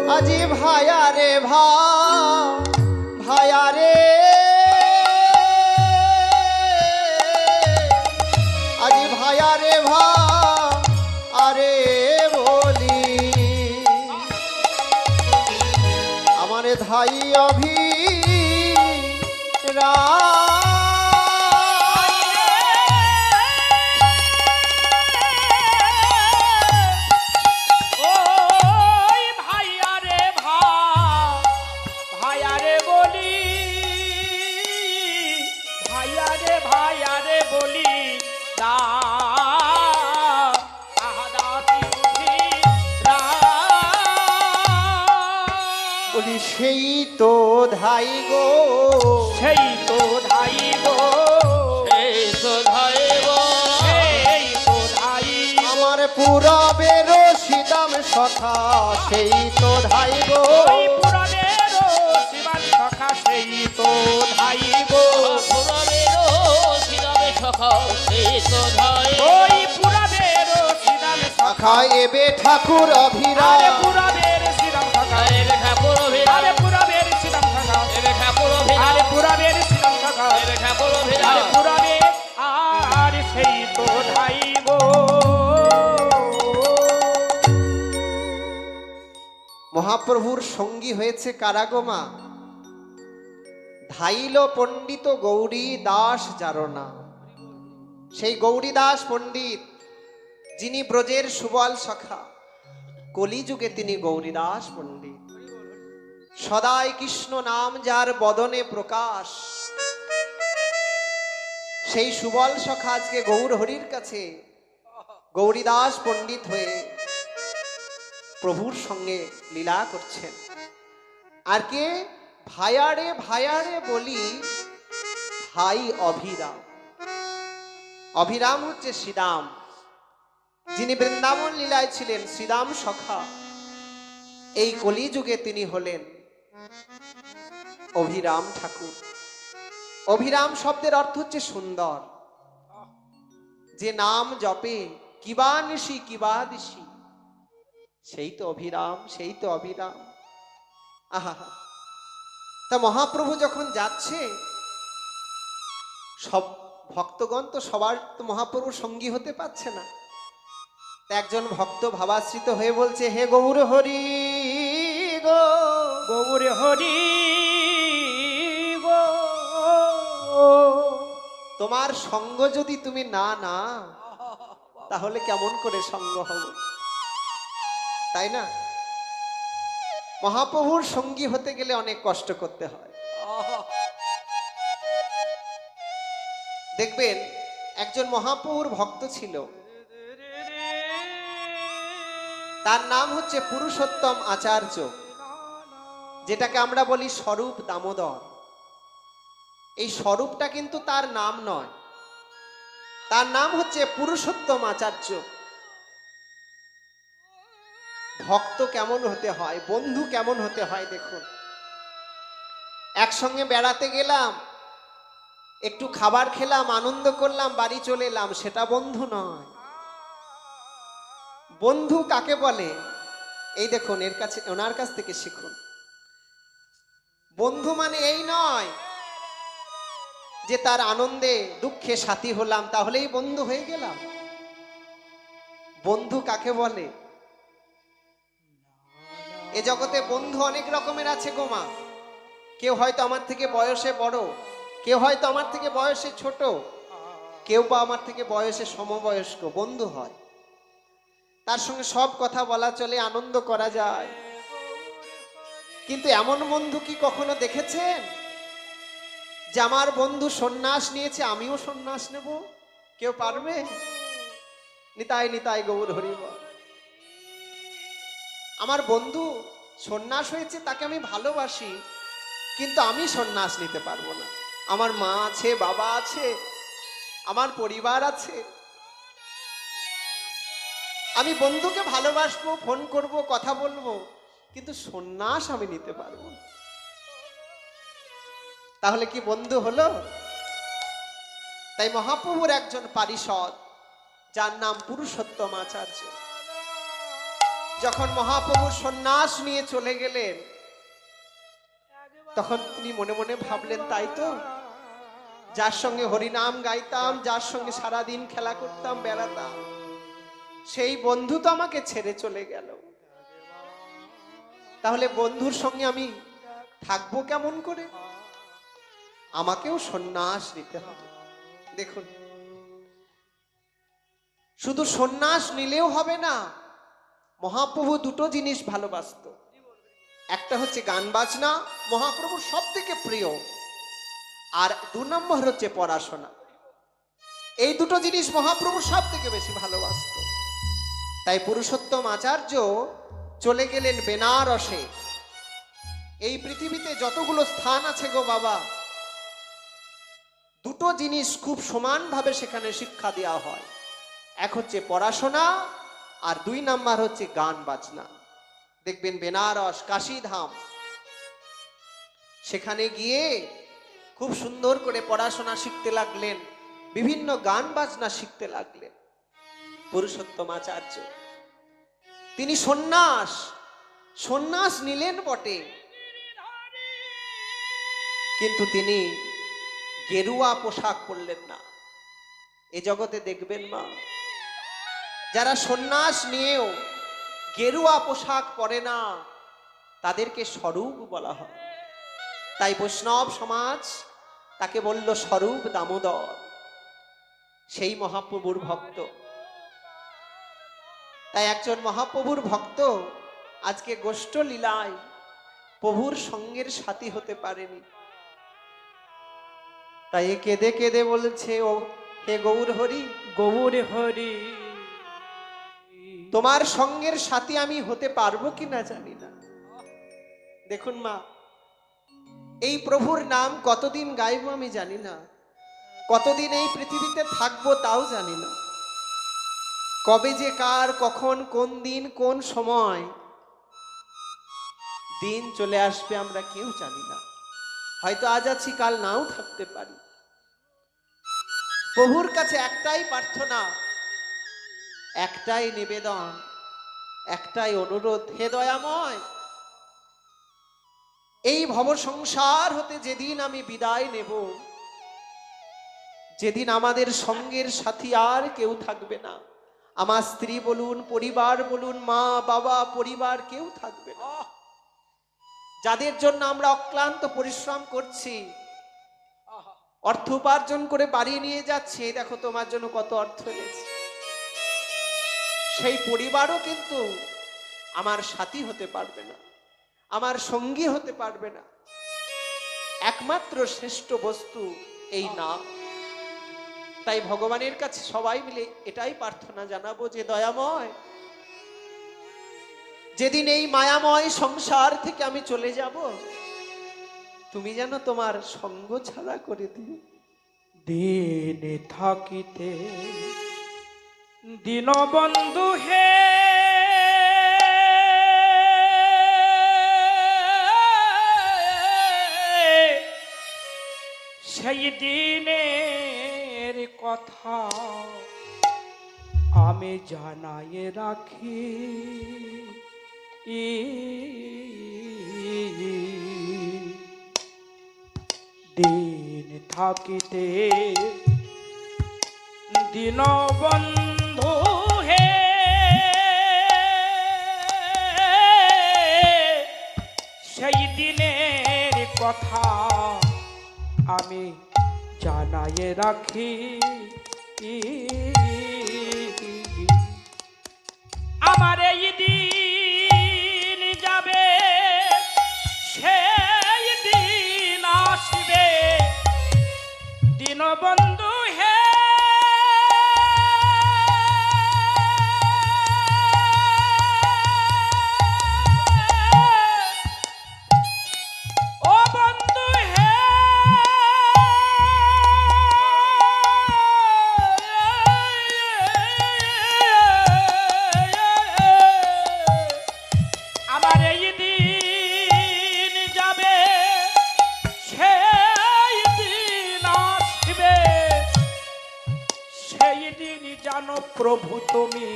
আজি ভায়া রে ভায়া রে আজি ভায়া রে আরে বলি আমার ধাই অভিরা সেই তো ধাই গো সেই তো ধাই গো সেই তো ধাই গো সেই তো ধাই আমার পুরবের সিদাম সখা সেই তো ধাই গো ওই পুরাণের শিবান সখা সেই তো ধাই গো পুরবের শিরাবে সখা সেই তো ধাই ওই পুরাণের শিবান সখা এবে ঠাকুর অভিরা আরে পুরাণের শিবান সখা এবে ঠাকুর অভিরা আরে পুরাণের শিবান সখা এবে ঠাকুর অভিরা আরে পুরাণের শিবান সখা এবে ঠাকুর অভিরা আরে পুরাণের আর সেই তো ধাই গো মহাপ্রভুর সঙ্গী হয়েছে কারাগমা ধাইল পণ্ডিত গৌরী দাস জারনা সেই গৌরী দাস পণ্ডিত যিনি ব্রজের সুবল সখা কলিযুগে তিনি গৌরীদাস পণ্ডিত সদাই কৃষ্ণ নাম যার বদনে প্রকাশ সেই সুবল সখা আজকে গৌর হরির কাছে গৌরীদাস পণ্ডিত হয়ে প্রভুর সঙ্গে লীলা করছেন আর কে ভায়ারে বলি ভাই অভিরাম অভিরাম হচ্ছে শ্রীরাম যিনি বৃন্দাবন লীলায় ছিলেন শ্রীরাম সখা এই কলিযুগে তিনি হলেন অভিরাম ঠাকুর অভিরাম শব্দের অর্থ হচ্ছে সুন্দর যে নাম জপে কিবা নিশি কিবা দিশি সেই তো অভিরাম সেই তো অভিরাম আহা তা মহাপ্রভু যখন যাচ্ছে সব ভক্তগণ তো সবার তো মহাপ্রভুর সঙ্গী হতে পারছে না একজন ভক্ত ভাবাশ্রিত হয়ে বলছে হে গৌর হরি গো গৌর হরি গো তোমার সঙ্গ যদি তুমি না না তাহলে কেমন করে সঙ্গ হবে তাই না মহাপ্রভুর সঙ্গী হতে গেলে অনেক কষ্ট করতে হয় দেখবেন একজন মহাপ্রভুর ভক্ত ছিল তার নাম হচ্ছে পুরুষোত্তম আচার্য যেটাকে আমরা বলি স্বরূপ দামোদর এই স্বরূপটা কিন্তু তার নাম নয় তার নাম হচ্ছে পুরুষোত্তম আচার্য ভক্ত কেমন হতে হয় বন্ধু কেমন হতে হয় দেখুন একসঙ্গে বেড়াতে গেলাম একটু খাবার খেলাম আনন্দ করলাম বাড়ি চলে এলাম সেটা বন্ধু নয় বন্ধু কাকে বলে এই দেখুন ওনার কাছ থেকে শিখুন বন্ধু মানে এই নয় যে তার আনন্দে দুঃখে সাথী হলাম তাহলেই বন্ধু হয়ে গেলাম বন্ধু কাকে বলে এ জগতে বন্ধু অনেক রকমের আছে গোমা কেউ হয়তো আমার থেকে বয়সে বড় কেউ হয়তো আমার থেকে বয়সে ছোট কেউ বা আমার থেকে বয়সে সমবয়স্ক বন্ধু হয় তার সঙ্গে সব কথা বলা চলে আনন্দ করা যায় কিন্তু এমন বন্ধু কি কখনো দেখেছেন যে আমার বন্ধু সন্ন্যাস নিয়েছে আমিও সন্ন্যাস নেব কেউ পারবে নিতাই নিতাই গৌর হরি বল আমার বন্ধু সন্ন্যাস হয়েছে তাকে আমি ভালোবাসি কিন্তু আমি সন্ন্যাস নিতে পারবো না আমার মা আছে বাবা আছে আমার পরিবার আছে আমি বন্ধুকে ভালোবাসবো ফোন করব কথা বলবো কিন্তু সন্ন্যাস আমি নিতে পারবো না তাহলে কি বন্ধু হলো তাই মহাপ্রভুর একজন পারিষদ যার নাম পুরুষোত্তম আচার্য যখন মহাপ্রভু সন্ন্যাস নিয়ে চলে গেলেন, তখন তিনি মনে মনে ভাবলেন, তাই তো, যার সঙ্গে হরিনাম গাইতাম, যার সঙ্গে সারাদিন খেলা করতাম, বেড়াতাম, সেই বন্ধু তো আমাকে ছেড়ে চলে গেল। তাহলে বন্ধুর সঙ্গে আমি থাকবো কেমন করে? আমাকেও সন্ন্যাস নিতে হবে। দেখুন, শুধু সন্ন্যাস নিলেও হবে না, মহাপ্রভু দুটো জিনিস ভালোবাসতো। একটা হচ্ছে গান বাজনা, মহাপ্রভুর সব থেকে প্রিয়, আর 2 নম্বর হচ্ছে পড়াশোনা। এই দুটো জিনিস মহাপ্রভু সব থেকে বেশি ভালোবাসতো। তাই পুরুষোত্তম আচার্য চলে গেলেন বেনারসে। এই পৃথিবীতে যতগুলো স্থান আছে গো বাবা, দুটো জিনিস খুব সমানভাবে সেখানে শিক্ষা দেওয়া হয়। এক হচ্ছে পড়াশোনা, আর 2 নাম্বার হচ্ছে গান বাজনা। দেখবেন বেনারস, কাশীধাম, সেখানে গিয়ে খুব সুন্দর করে পড়াশোনা শিখতে লাগলেন, বিভিন্ন গান বাজনা শিখতে লাগলেন পুরুষোত্তম আচার্য। তিনি সন্ন্যাস নিলেন বটে, কিন্তু তিনি গেরুয়া পোশাক পরলেন না। এ জগতে দেখবেন মা, যারা সন্ন্যাস নিয়েও গেরুয়া পোশাক পরে না, তাদেরকে স্বরূপ বলা হয়। তাই বৈষ্ণব সমাজ তাকে বলল স্বরূপ দামোদর, সেই মহাপ্রভুর ভক্ত। তাই একজন মহাপ্রভুর ভক্ত আজকে গোষ্ঠ লীলায় প্রভুর সঙ্গের সাথী হতে পারেনি। তাই কেঁদে কেঁদে বলছে, ও হে গৌর হরি, গৌর হরি, তোমার সঙ্গের সাথী আমি হতে পারবো কিনা জানি না। দেখুন মা, এই প্রভুর নাম কতদিন গাইবো আমি জানি না, কতদিন এই পৃথিবীতে থাকবো তাও জানি না। কবে যে কার, কখন, কোন দিন, কোন সময় দিন চলে আসবে আমরা কেউ জানি না। হয়তো আজ আছি, কাল নাও থাকতে পারি। প্রভুর কাছে একটাই প্রার্থনা, একটাই নিবেদন, একটাই অনুরোধ, হে দয়াময়, এই ভব সংসার হতে যেদিন আমি বিদায় নেব, যেদিন আমাদের সঙ্গের সাথী আর কেউ থাকবে না, আমার স্ত্রী বলুন, পরিবার বলুন, মা বাবা পরিবার কেউ থাকবে না, যাদের জন্য আমরা অক্লান্ত পরিশ্রম করছি, অর্থ উপার্জন করে বাড়ি নিয়ে যাচ্ছি, দেখো তোমার জন্য কত অর্থ এনেছি, সেই পরিবারও কিন্তু আমার সাথী হতে পারবে না, আমার সঙ্গী হতে পারবে না। একমাত্র শ্রেষ্ঠ বস্তু এই নাম। তাই ভগবানের কাছে সবাই মিলে এটাই প্রার্থনা জানাবো যে দয়াময়, যেদিন এই মায়াময় সংসার থেকে আমি চলে যাব, তুমি যেন তোমার সঙ্গ ছাড়া করে দিও। দিন থাকিতে দীনবন্ধু হে, সেই দিনের কথা আমি জানাই রাখি, দিন থাকিতে দীনবন্ধু হে, সেই দিনের কথা আমি জানাই রাখি, আমার এই দিন যাবে, সেই দিন আসবে, দীনবন্ধু হে, ও বন্ধু হে, আমার এই দিন যাবে, সেই দিন আসবে, সেই দিন জানো প্রভু তুমি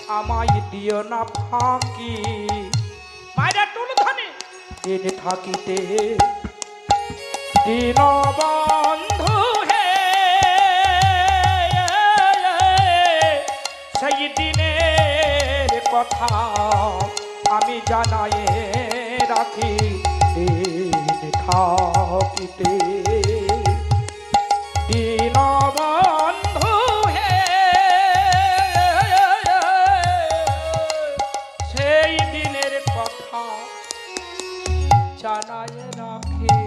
আমায় দিও না ফাঁকি মায়েরা তুল ধনে দিন থাকিতে দিন বন্ধু হে সেই দিনের কথা আমি জানাই রাখি দিন থাকিতে দিন বন্ধু হে সেই দিনের কথা জানাই রাখি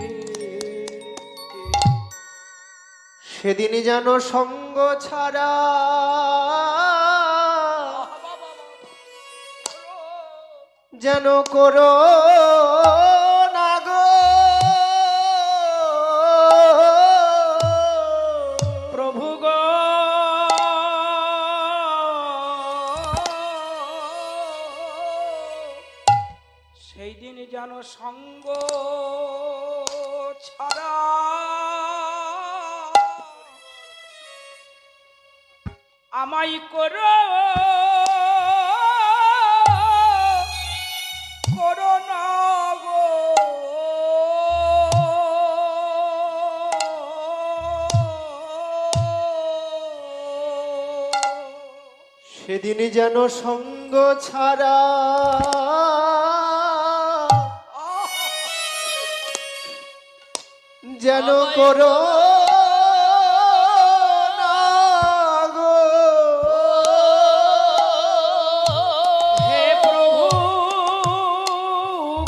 সেদিনই যেন সঙ্গ ছাড়া যেন করো না গো প্রভু গো সেই দিন যেন সঙ্গ ছাড়া আমায় করো না গো সেদিনই যেন সঙ্গ ছাড়া যেন করো না গো হে প্রভু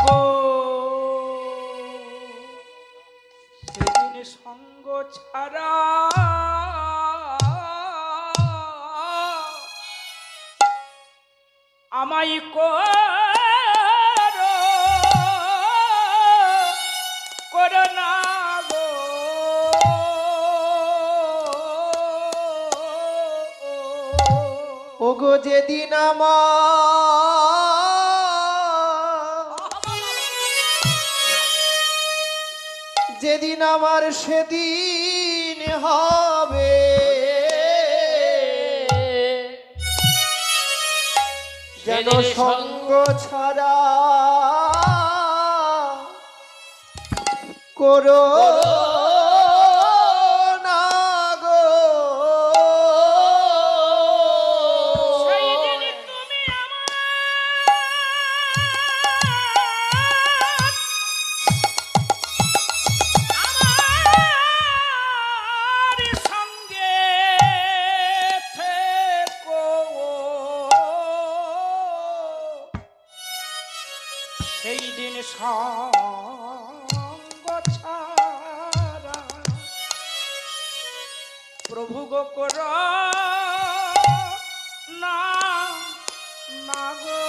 গো সেদিন সঙ্গ ছাড়া আমায় করো না গো ওগো যেদিন আমার সেদিন হবে যেন সঙ্গ ছাড়া করো না গো সেই দিন তুমি আমার সঙ্গে থেকো সেই দিন সঙ্গ ছাড়া প্রভু গো করো না গো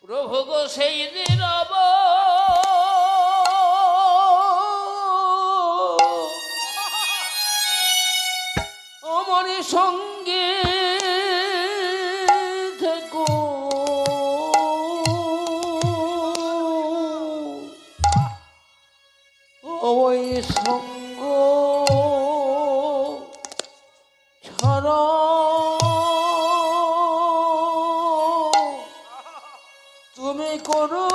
প্রভু গো সেই দিন আমার সঙ্গে থেকো ওই সঙ্গ ছাড়া তুমি করো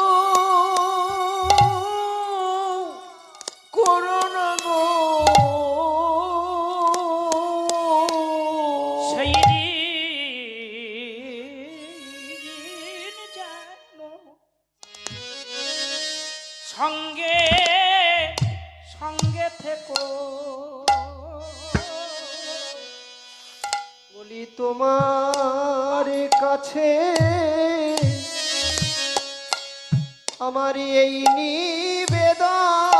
না গো সেই দিন যেন সঙ্গে থেকো বলি তোমার কাছে আমার এই নিবেদন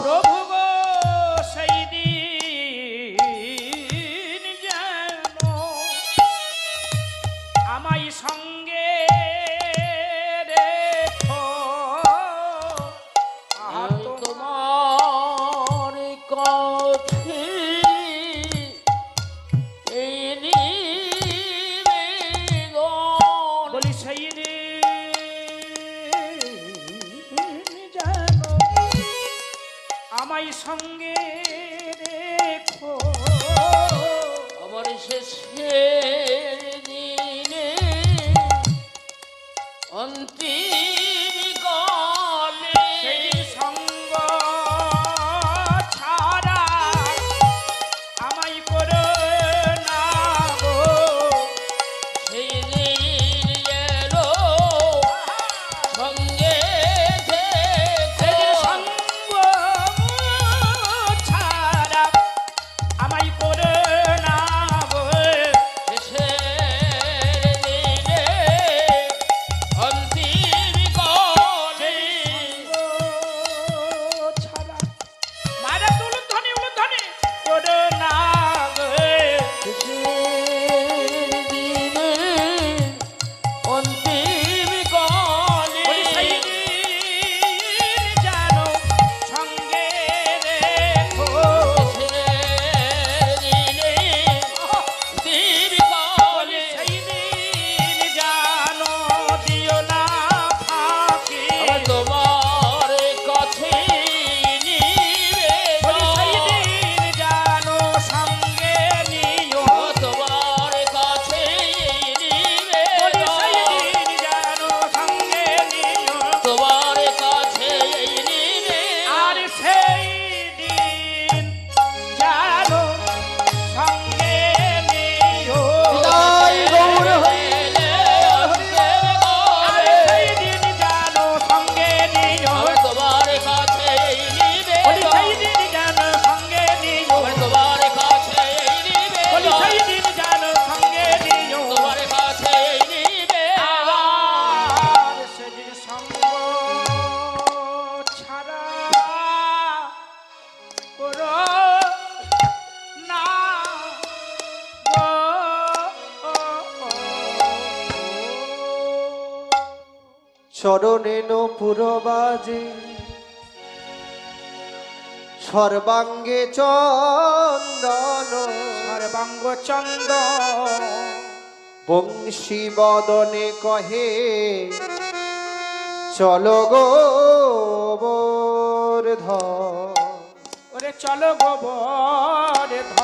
প্রভু গো সেই দিন যেন আমায় সঙ্গে রেখো আর তোমার কাছে এই নিবেদন বলি সেই যেন আমায় সঙ্গে রেখো অন্তিম কালে সেই সঙ্গ ছাড়া আমায় করো না গো। সেই দিন এলো সঙ্গে সেই থেকো। সঙ্গ ছাড়া আমায় করো না গো। শেষের দিনে অন্তিম কালে ছাড়া মারা উলুধ্বনি উলুধ্বনি করো না গো। শেষের দিনে অন্তিম কালে বলি সেই দিন জানো সঙ্গে রেখো। শেষের দিনে অন্তিম বলি কালে সেই দিন জানো দিও না ফাঁকি। আমার তোমার কাছে নিবে বলি সেই দিন জানো সঙ্গে নিও। তোমার কাছে নিবে বলি সেই দিন জানো সঙ্গে নিও। তোমার কাছে নিবে আর সেই দিন জানো সঙ্গে নিও। নিতাই গৌর হরি। আর সেই দিন জানো সঙ্গে নিও। তোমার কাছে নিবে বলি সেই দিন জানো সঙ্গে নিও। তোমার কাছে নিবে বলি সেই দিন জানো সঙ্গে নিও। তোমার কাছে নিবে আর সেদিন সঙ্গ ছাড়া করো না গো। চরণে নূপুর বাজে সর্বাঙ্গে চন্দন সর্বাঙ্গ চন্দ বংশী বদনে কহে চলো গো বোর ধ ওরে চলো গোবর ধ